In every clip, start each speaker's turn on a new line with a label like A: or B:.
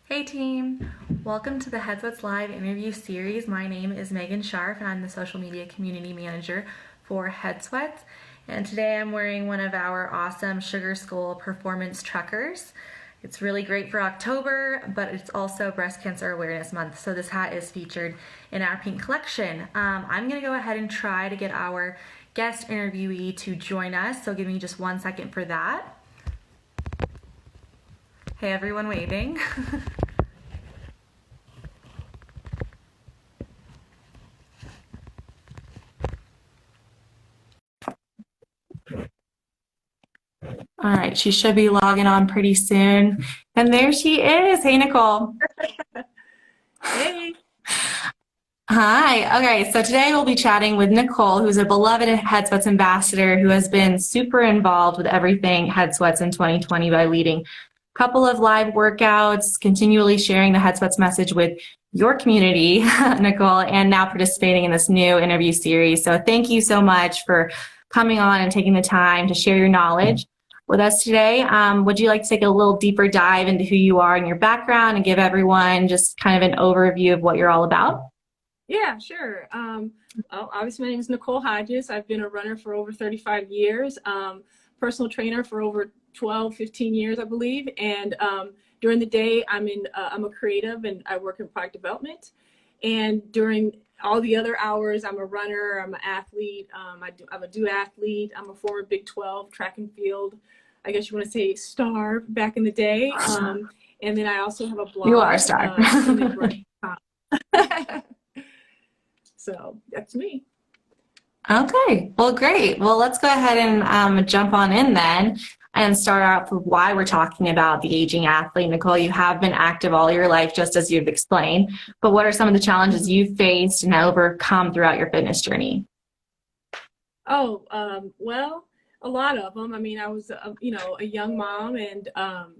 A: Hey team! Welcome to the Headsweats Live interview series. My name is Megan Sharf and I'm the social media community manager for Headsweats. And today I'm wearing one of our awesome Sugar Skull performance truckers. It's really great for October, but it's also Breast Cancer Awareness Month, so this hat is featured in our pink collection. I'm going to go ahead and try to get our guest interviewee to join us, so give me just 1 second for that. Hey everyone waiting. All right, she should be logging on pretty soon. And there she is. Hey, Nicole.
B: Hey.
A: Hi. Okay, so today we'll be chatting with Nicole, who's a beloved Headsweats ambassador who has been super involved with everything Headsweats in 2020 by leading a couple of live workouts, continually sharing the Headsweats message with your community, Nicole, and now participating in this new interview series. So thank you so much for coming on and taking the time to share your knowledge with us today. Would you like to take a little deeper dive into who you are and your background and give everyone just kind of an overview of what you're all about?
B: Yeah, sure. Obviously, my name is Nicol Hodges. I've been a runner for over 35 years, personal trainer for over 12, 15 years, I believe. And during the day, I'm a creative and I work in product development. And during all the other hours, I'm a runner, I'm an athlete, I'm a duathlete, I'm a former Big 12 track and field, I guess you want to say star back in the day. And then I also have a blog.
A: You are a star.
B: So that's me.
A: Okay, well, great. Well, let's go ahead and jump on in then and start off with why we're talking about the aging athlete. Nicole, you have been active all your life, just as you've explained, but what are some of the challenges you've faced and overcome throughout your fitness journey?
B: Well, a lot of them. I mean, I was, a young mom and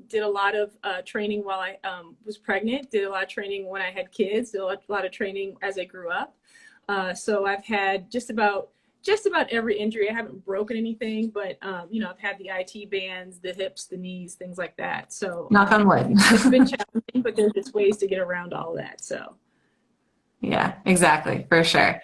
B: did a lot of training while I was pregnant, did a lot of training when I had kids, did a lot of training as I grew up. So I've had just about every injury. I haven't broken anything, but I've had the IT bands, the hips, the knees, things like that. So
A: knock on wood.
B: It's been challenging, but there's just ways to get around all that. So
A: yeah, exactly, for sure.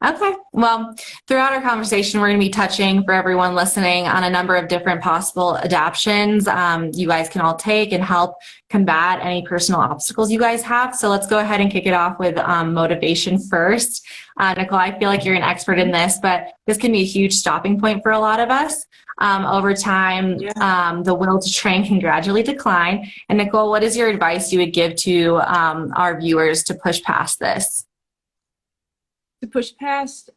A: Okay, well, throughout our conversation, we're going to be touching for everyone listening on a number of different possible adaptions you guys can all take and help combat any personal obstacles you guys have. So let's go ahead and kick it off with motivation first. Nicole, I feel like you're an expert in this, but this can be a huge stopping point for a lot of us. Over time, the will to train can gradually decline. And Nicole, what is your advice you would give to our viewers to push past this?
B: To push past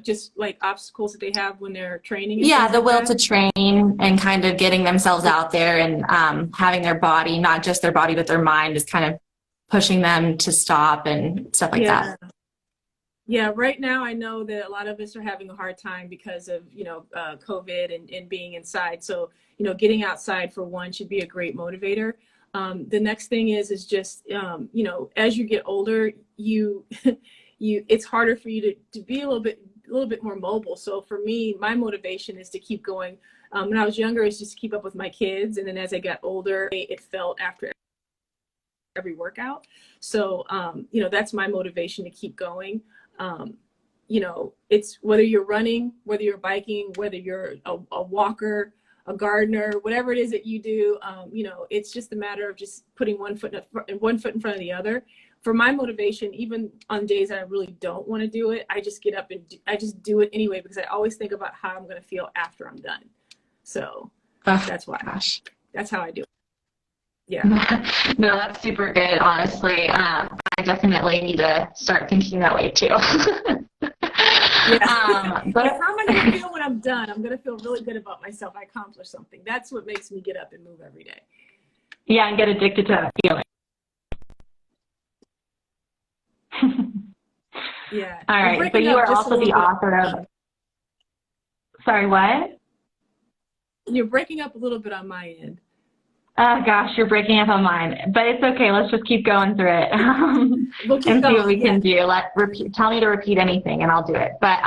B: just like obstacles that they have when they're training?
A: Yeah, the will to train and kind of getting themselves out there and having their body, not just their body, but their mind is kind of pushing them to stop and stuff like that.
B: Yeah, right now I know that a lot of us are having a hard time because of, COVID and being inside. So, getting outside for one should be a great motivator. The next thing is just, as you get older, it's harder for you to be a little bit more mobile. So for me, my motivation is to keep going. When I was younger, it's just to keep up with my kids. And then as I got older, it felt after every workout. So, that's my motivation to keep going. It's whether you're running, whether you're biking, whether you're a walker, a gardener, whatever it is that you do, it's just a matter of just putting one foot in front of the other. For my motivation, even on days that I really don't want to do it, I just get up and I just do it anyway, because I always think about how I'm going to feel after I'm done. So that's why. Gosh. That's how I do it. Yeah.
A: No, that's super good, honestly. I definitely need to start thinking that way too.
B: Yeah. But how am I going to feel when I'm done? I'm going to feel really good about myself. I accomplished something. That's what makes me get up and move every day.
A: Yeah, and get addicted to that feeling.
B: Yeah.
A: All right. So you are also the author of. Sorry, what?
B: You're breaking up a little bit on my end.
A: Oh gosh, you're breaking up on mine, but it's okay. Let's just keep going through it
B: we'll
A: and see what we can do. Tell me to repeat anything, and I'll do it. But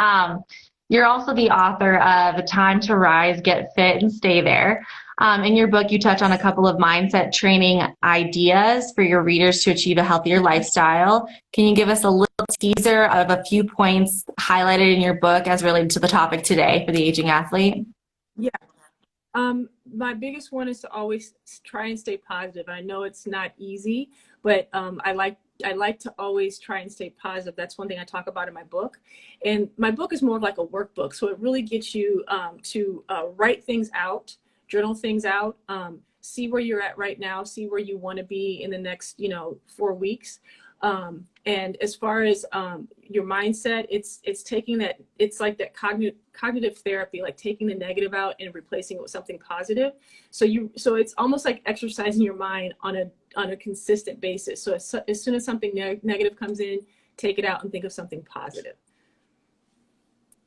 A: you're also the author of "A Time to Rise, Get Fit, and Stay There." In your book, you touch on a couple of mindset training ideas for your readers to achieve a healthier lifestyle. Can you give us a little teaser of a few points highlighted in your book as related to the topic today for the aging athlete?
B: Yeah. My biggest one is to always try and stay positive. I know it's not easy, but I like to always try and stay positive. That's one thing I talk about in my book. And my book is more of like a workbook. So it really gets you to write things out, journal things out, see where you're at right now, see where you want to be in the next, 4 weeks. And as far as your mindset, it's taking that, it's like that cognitive therapy, like taking the negative out and replacing it with something positive. So it's almost like exercising your mind on a consistent basis. So as soon as something negative comes in, take it out and think of something positive.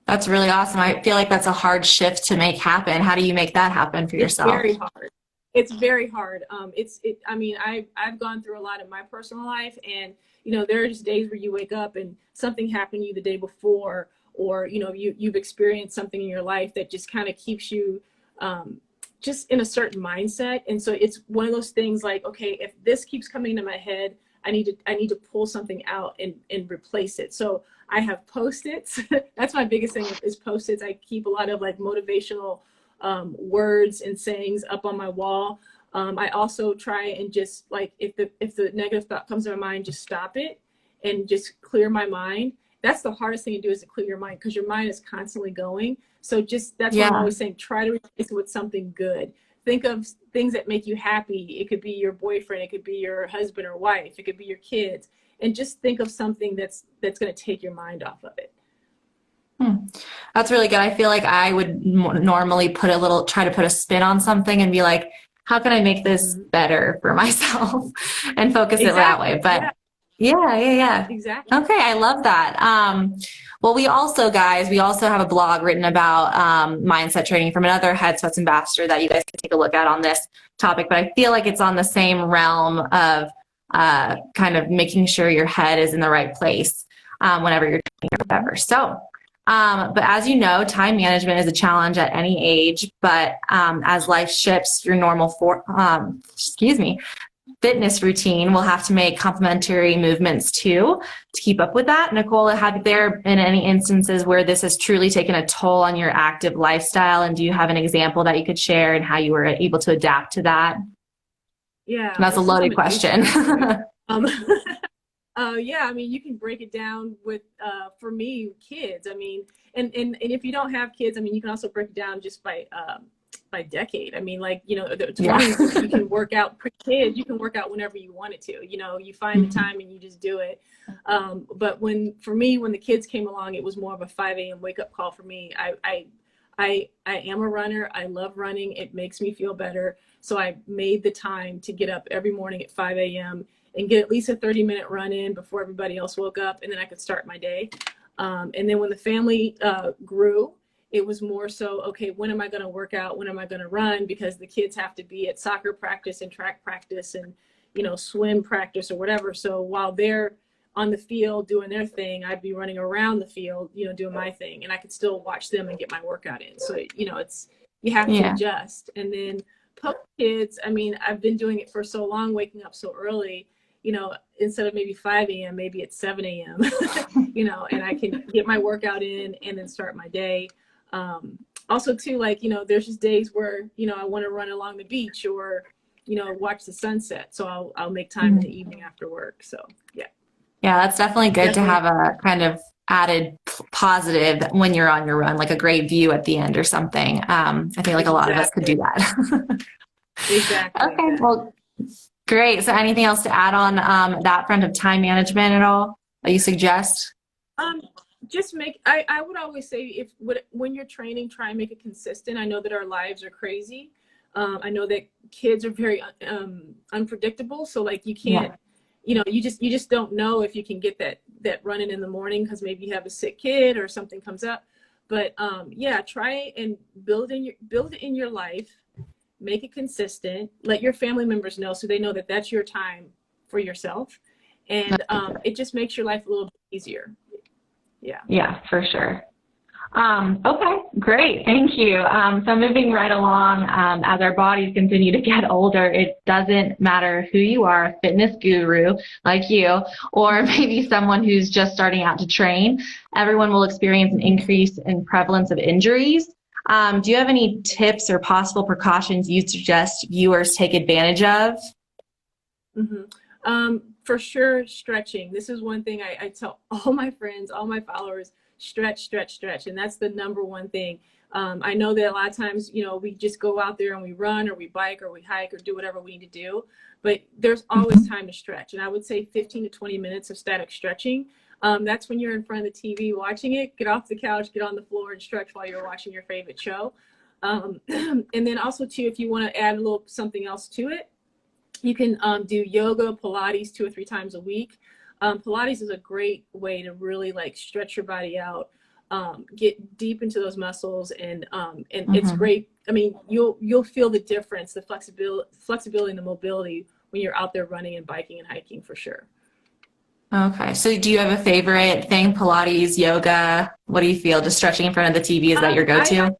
A: That's really awesome. I feel like that's a hard shift to make happen. How do you make that happen for yourself?
B: It's very hard. It's very hard. I mean, I've gone through a lot in my personal life, and there's days where you wake up and something happened to you the day before, or you've experienced something in your life that just kind of keeps you just in a certain mindset. And so it's one of those things like, okay, if this keeps coming into my head, I need to pull something out and replace it. So I have Post-its. That's my biggest thing is Post-its. I keep a lot of like motivational words and sayings up on my wall. I also try and just like, if the negative thought comes to my mind, just stop it and just clear my mind. That's the hardest thing to do, is to clear your mind, because your mind is constantly going. So that's why I'm always saying, try to replace it with something good. Think of things that make you happy. It could be your boyfriend, it could be your husband or wife, it could be your kids, and just think of something that's going to take your mind off of it.
A: That's really good. I feel like I would normally try to put a spin on something and be like, how can I make this better for myself and focus it that way. But yeah.
B: Exactly.
A: Okay. I love that. Well, we also have a blog written about mindset training from another Headsweats ambassador that you guys can take a look at on this topic. But I feel like it's on the same realm of kind of making sure your head is in the right place whenever you're training or whatever. So, but as you know, time management is a challenge at any age, but as life shifts, your normal fitness routine will have to make complementary movements too to keep up with that. Nicole, have there been any instances where this has truly taken a toll on your active lifestyle? And do you have an example that you could share and how you were able to adapt to that?
B: Yeah.
A: And that's a loaded question.
B: Yeah, I mean, you can break it down with, for me, kids. I mean, and if you don't have kids, I mean, you can also break it down just by decade. I mean, like, the 20s, you can work out pre-kids, you can work out whenever you wanted to, you find the time and you just do it. But for me, when the kids came along, it was more of a 5 a.m. wake up call for me. I am a runner. I love running. It makes me feel better. So I made the time to get up every morning at 5 a.m. and get at least a 30-minute run in before everybody else woke up, and then I could start my day. And then when the family grew, it was more so, okay, when am I going to work out? When am I going to run? Because the kids have to be at soccer practice and track practice and, swim practice or whatever. So while they're on the field doing their thing, I'd be running around the field, doing my thing, and I could still watch them and get my workout in. So, you have to adjust. And then post kids, I mean, I've been doing it for so long, waking up so early, instead of maybe 5 a.m., maybe it's 7 a.m., and I can get my workout in and then start my day. Also too, like, there's just days where, I want to run along the beach or, watch the sunset. So I'll make time in the evening after work. So, yeah.
A: Yeah, that's definitely good to have a kind of added positive when you're on your run, like a great view at the end or something. I think like a lot of us could do that.
B: Exactly.
A: Okay, well, great. So anything else to add on that front of time management at all that you suggest?
B: Just I would always say when you're training, try and make it consistent. I know that our lives are crazy. I know that kids are very unpredictable. So like you can't, you just don't know if you can get that running in the morning because maybe you have a sick kid or something comes up. But try and build it in your life. Make it consistent. Let your family members know so they know that that's your time for yourself. And it just makes your life a little bit easier. Yeah.
A: Yeah, for sure. Okay, great. Thank you. So moving right along, as our bodies continue to get older, it doesn't matter who you are, a fitness guru like you, or maybe someone who's just starting out to train, everyone will experience an increase in prevalence of injuries. Do you have any tips or possible precautions you suggest viewers take advantage of?
B: For sure, stretching. This is one thing I tell all my friends, all my followers, stretch, stretch, stretch. And that's the number one thing. I know that a lot of times, we just go out there and we run or we bike or we hike or do whatever we need to do. But there's always time to stretch. And I would say 15 to 20 minutes of static stretching. That's when you're in front of the TV watching it. Get off the couch, get on the floor and stretch while you're watching your favorite show. And then also, too, if you want to add a little something else to it, you can do yoga, Pilates 2 or 3 times a week. Pilates is a great way to really like stretch your body out, get deep into those muscles, and it's great. I mean, you'll feel the difference, the flexibility and the mobility when you're out there running and biking and hiking for sure.
A: Okay, so do you have a favorite thing? Pilates, yoga? What do you feel? Just stretching in front of the TV, is that your go-to?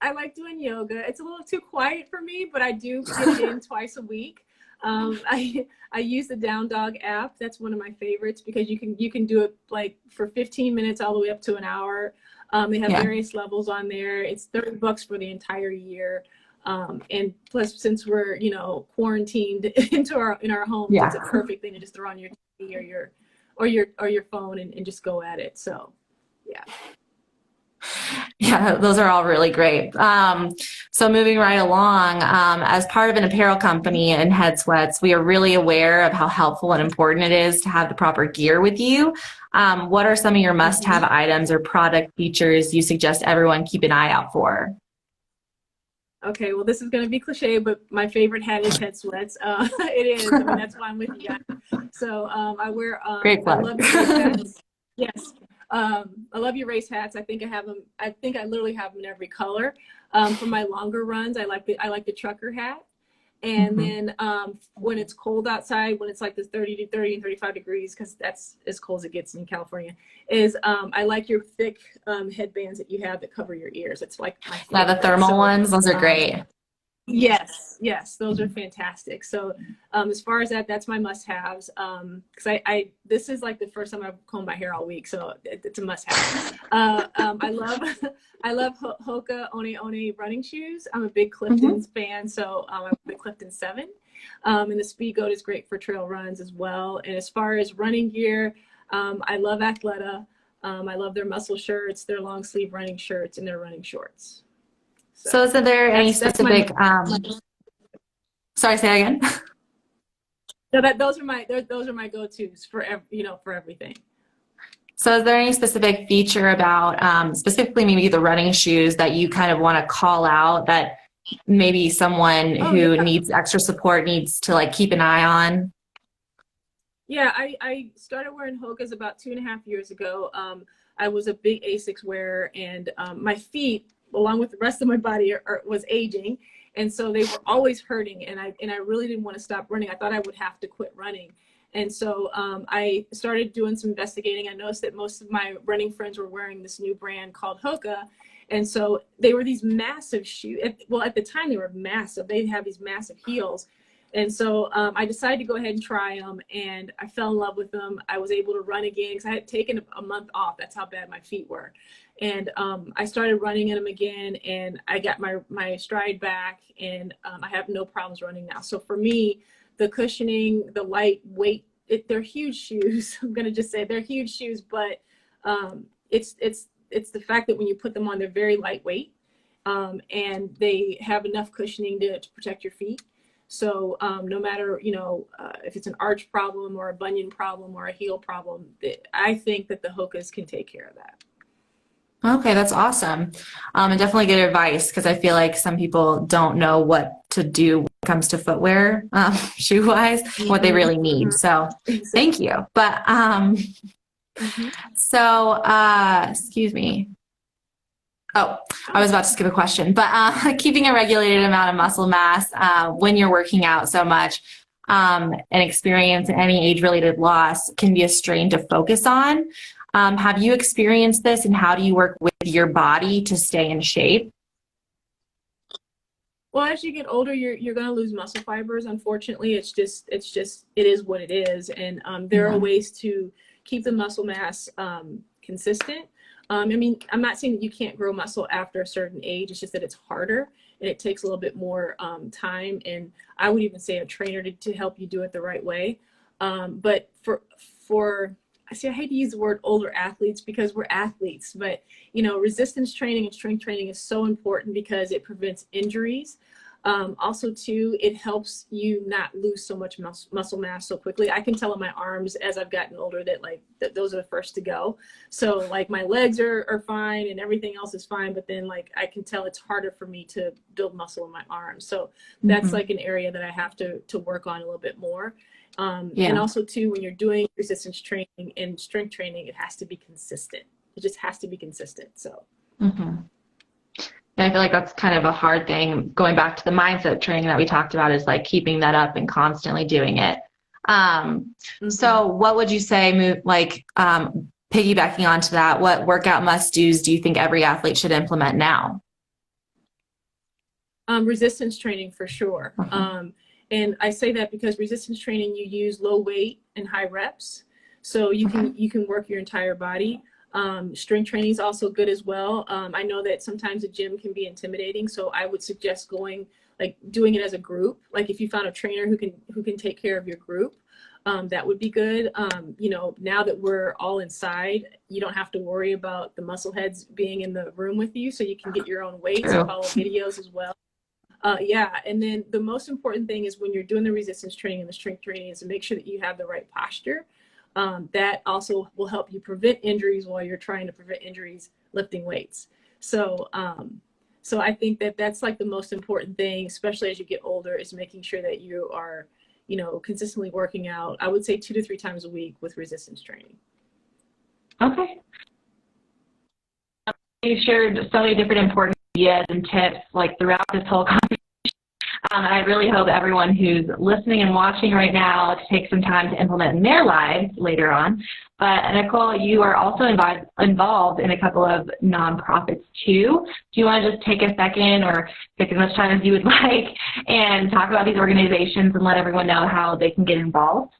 B: I like doing yoga. It's a little too quiet for me, but I do get it in twice a week. I use the Down Dog app. That's one of my favorites because you can do it like for 15 minutes all the way up to an hour. They have various levels on there. It's $30 for the entire year. And plus, since we're quarantined in our homes, it's a perfect thing to just throw on your TV or your phone and just go at it. So, yeah.
A: Yeah, those are all really great. So moving right along, as part of an apparel company in Headsweats, we are really aware of how helpful and important it is to have the proper gear with you. What are some of your must-have items or product features you suggest everyone keep an eye out for?
B: Okay, well, this is going to be cliche, but my favorite hat is Headsweats. It is. I mean, that's why I'm with you guys. So I wear.
A: Great plug.
B: I love your race hats. Yes. I love your race hats. I think I have them. I think I literally have them in every color. For my longer runs, I like the trucker hat. And then when it's cold outside, when it's like this 30 and 35 degrees, because that's as cold as it gets in California, I like your thick headbands that you have that cover your ears. It's like my
A: the thermal ones. Those are great.
B: Yes, those are fantastic. So as far as that's my must-haves. Because this is like the first time I've combed my hair all week, so it's a must-have. I love Hoka One One running shoes. I'm a big Clifton's fan, so I have the Clifton 7. And the Speed Goat is great for trail runs as well. And as far as running gear, I love Athleta. I love their muscle shirts, their long sleeve running shirts, and their running shorts.
A: So is there any specific, sorry, say that again?
B: No, those are my go-tos for everything.
A: So is there any specific feature about specifically maybe the running shoes that you kind of want to call out that maybe someone who needs extra support needs to like keep an eye on?
B: Yeah, I started wearing Hoka's about 2.5 years ago. I was a big Asics wearer, and my feet, along with the rest of my body, was aging, and so they were always hurting, and I really didn't want to stop running. I thought I would have to quit running, and so I started doing some investigating. I noticed that most of my running friends were wearing this new brand called Hoka, and so they were these massive shoes. Well, at the time they were massive. They'd have these massive heels. And so I decided to go ahead and try them, and I fell in love with them. I was able to run again because I had taken a month off. That's how bad my feet were. And I started running in them again, and I got my stride back, and I have no problems running now. So for me, the cushioning, the lightweight, they're huge shoes. I'm going to just say they're huge shoes, but it's the fact that when you put them on, they're very lightweight, and they have enough cushioning to protect your feet. So no matter, if it's an arch problem or a bunion problem or a heel problem, I think that the Hokas can take care of that.
A: Okay, that's awesome. And definitely good advice, because I feel like some people don't know what to do when it comes to footwear, shoe-wise, what they really need. So thank you. But excuse me. Oh, I was about to skip a question, but keeping a regulated amount of muscle mass when you're working out so much and experience any age-related loss can be a strain to focus on. Have you experienced this, and how do you work with your body to stay in shape?
B: Well, as you get older, you're going to lose muscle fibers. Unfortunately, it is what it is. And there are ways to keep the muscle mass consistent. I mean, I'm not saying that you can't grow muscle after a certain age. It's just that it's harder and it takes a little bit more time. And I would even say a trainer to help you do it the right way. But I hate to use the word older athletes because we're athletes, but resistance training and strength training is so important because it prevents injuries. Also too, it helps you not lose so much muscle mass so quickly. I can tell on my arms as I've gotten older that those are the first to go. So like my legs are fine and everything else is fine, but then like I can tell it's harder for me to build muscle in my arms. So that's like an area that I have to work on a little bit more. And also too, when you're doing resistance training and strength training, it has to be consistent. It just has to be consistent. So.
A: And I feel like that's kind of a hard thing. Going back to the mindset training that we talked about is like keeping that up and constantly doing it. So what would you say, piggybacking onto that, what workout must-dos do you think every athlete should implement now?
B: Resistance training for sure. And I say that because resistance training, you use low weight and high reps. So you can work your entire body. Strength training is also good as well. I know that sometimes a gym can be intimidating. So I would suggest doing it as a group. Like if you found a trainer who can take care of your group, that would be good. Now that we're all inside, you don't have to worry about the muscle heads being in the room with you. So you can get your own weights and follow videos as well. And then the most important thing is when you're doing the resistance training and the strength training is to make sure that you have the right posture. That also will help you prevent injuries while you're trying to prevent injuries lifting weights. So I think that that's like the most important thing, especially as you get older, is making sure that you are, consistently working out. I would say 2 to 3 times a week with resistance training.
A: Okay. You shared so many different important ideas and tips like throughout this whole conversation. I really hope everyone who's listening and watching right now to take some time to implement in their lives later on. But Nicol, you are also involved in a couple of nonprofits too. Do you want to just take a second or take as much time as you would like and talk about these organizations and let everyone know how they can get involved?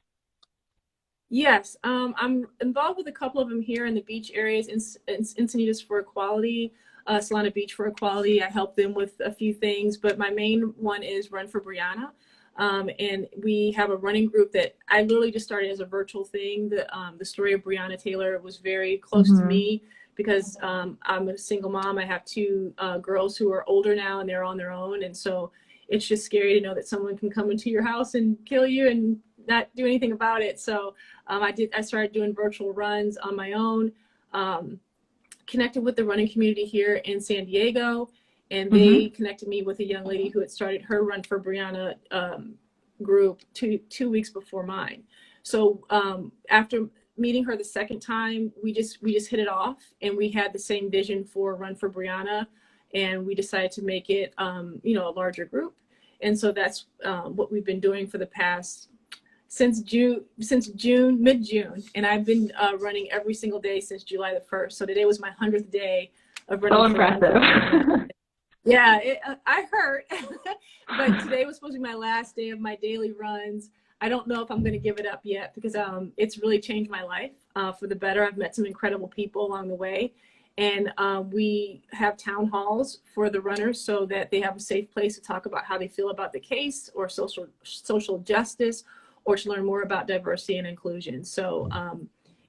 B: Yes, I'm involved with a couple of them here in the beach areas, Encinitas for Equality, Solana Beach for Equality. I help them with a few things, but my main one is Run for Brianna. And we have a running group that I literally just started as a virtual thing. The story of Breonna Taylor was very close to me because I'm a single mom. I have 2 girls who are older now and they're on their own. And so it's just scary to know that someone can come into your house and kill you and not do anything about it. So I started doing virtual runs on my own, connected with the running community here in San Diego. And they connected me with a young lady who had started her Run for Brianna group 2 weeks before mine. So after meeting her the second time, we just hit it off, and we had the same vision for Run for Brianna, and we decided to make it a larger group. And so that's what we've been doing for the past since mid-June, and I've been running every single day since July the 1st. So today was my 100th day of running.
A: So impressive.
B: Yeah, I heard, but today was supposed to be my last day of my daily runs. I don't know if I'm going to give it up yet because it's really changed my life for the better. I've met some incredible people along the way, and we have town halls for the runners so that they have a safe place to talk about how they feel about the case or social justice, or to learn more about diversity and inclusion. So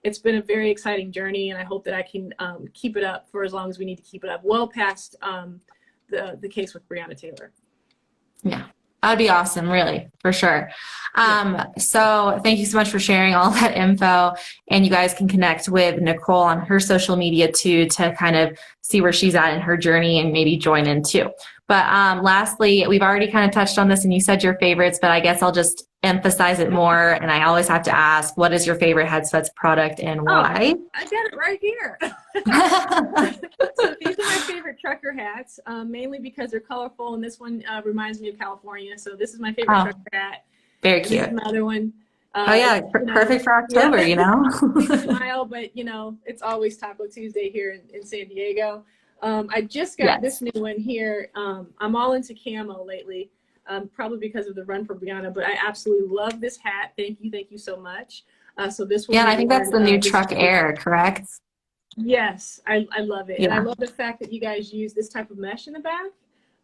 B: it's been a very exciting journey, and I hope that I can keep it up for as long as we need to keep it up, well past the case with Breonna Taylor.
A: Yeah, that'd be awesome, really, for sure. So thank you so much for sharing all that info, and you guys can connect with Nicol on her social media too to kind of see where she's at in her journey and maybe join in too. But lastly, we've already kind of touched on this and you said your favorites, but I guess I'll just emphasize it more. And I always have to ask, what is your favorite Headsweats product and why?
B: I got it right here. So these are my favorite trucker hats, mainly because they're colorful. And this one reminds me of California. So this is my favorite trucker hat.
A: Very cute.
B: This is another one.
A: Oh yeah, perfect for October,
B: yeah.
A: you know?
B: Big smile, but it's always Taco Tuesday here in San Diego. I just got this
A: Yes.
B: new one here. I'm all into camo lately, probably because of the Run for Brianna, but I absolutely love this hat. Thank you so much. So this will
A: Yeah, and
B: be
A: I think that's the
B: worn
A: new
B: this
A: truck
B: July.
A: air, correct?
B: Yes, I love it. And I
A: Yeah.
B: love the fact that you guys use this type of mesh in the back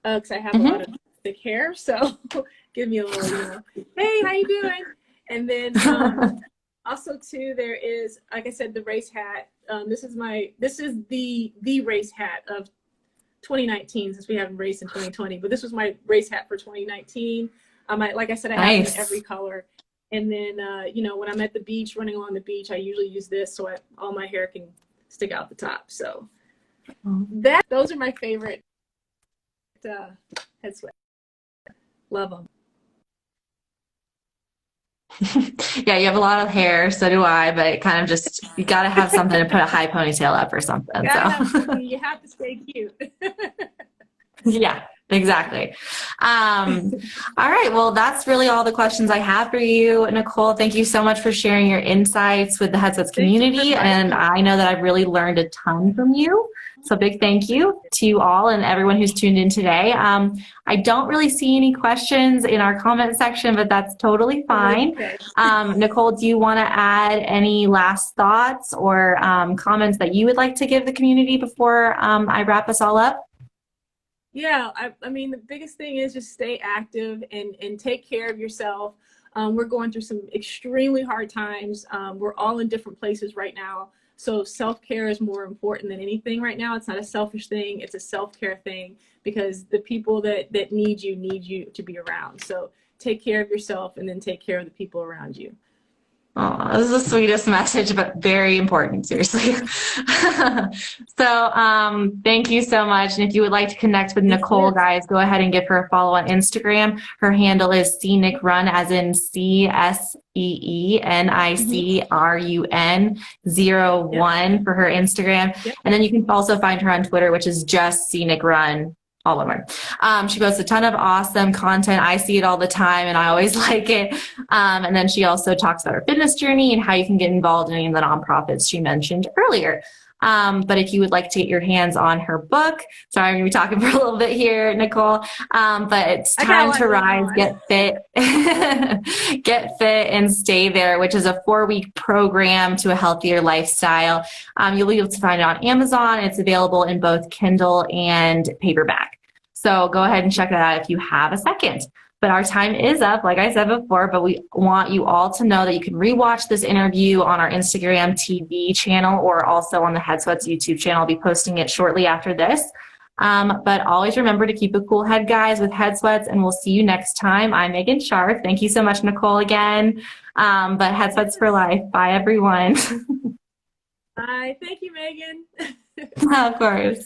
B: because I have a lot
A: Hmm.
B: of thick hair. So give me a little, hey, how you doing? And then also too, there is, like I said, the race hat. This is the race hat of 2019 since we haven't raced in 2020, but this was my race hat for 2019. Like I said, I have them in every
A: Nice.
B: color. And then, when I'm at the beach, running along the beach, I usually use this so all my hair can stick out the top. So those are my favorite head sweat. Love them.
A: Yeah, you have a lot of hair, so do I, but it kind of just, you got to have something to put a high ponytail up or something.
B: Gotta have
A: So,
B: something. You have to stay cute.
A: yeah, exactly. All right. Well, that's really all the questions I have for you, Nicole. Thank you so much for sharing your insights with the Headsets
B: Thank you for
A: community.
B: inviting
A: And
B: me.
A: I know that I've really learned a ton from you. So big thank you to you all and everyone who's tuned in today. I don't really see any questions in our comment section, but that's totally fine.
B: Okay.
A: Nicole, do you want to add any last thoughts or comments that you would like to give the community before I wrap us all up?
B: Yeah, I mean, the biggest thing is just stay active and take care of yourself. We're going through some extremely hard times. We're all in different places right now. So self-care is more important than anything right now. It's not a selfish thing. It's a self-care thing because the people that need you to be around. So take care of yourself and then take care of the people around you.
A: Oh, this is the sweetest message, but very important, seriously. So thank you so much. And if you would like to connect with
B: Yes,
A: Nicole,
B: yes.
A: guys, go ahead and give her a follow on Instagram. Her handle is CNICRUN, as in CSEENICRUN01 for her Instagram.
B: Yep.
A: And then you can also find her on Twitter, which is just CNICRUN. All of them. She posts a ton of awesome content. I see it all the time and I always like it. And then she also talks about her fitness journey and how you can get involved in any of the nonprofits she mentioned earlier. But if you would like to get your hands on her book, sorry, I'm going to be talking for a little bit here, Nicole, but it's time to rise, get fit, get fit and stay there, which is a 4-week program to a healthier lifestyle. You'll be able to find it on Amazon. It's available in both Kindle and paperback. So go ahead and check that out if you have a second. But our time is up, like I said before, but we want you all to know that you can rewatch this interview on our Instagram TV channel or also on the Headsweats YouTube channel. I'll be posting it shortly after this. But always remember to keep a cool head, guys, with Headsweats, and we'll see you next time. I'm Megan Sharp. Thank you so much, Nicole, again. But Headsweats for life. Bye, everyone.
B: Bye. Thank you, Megan.
A: Of course.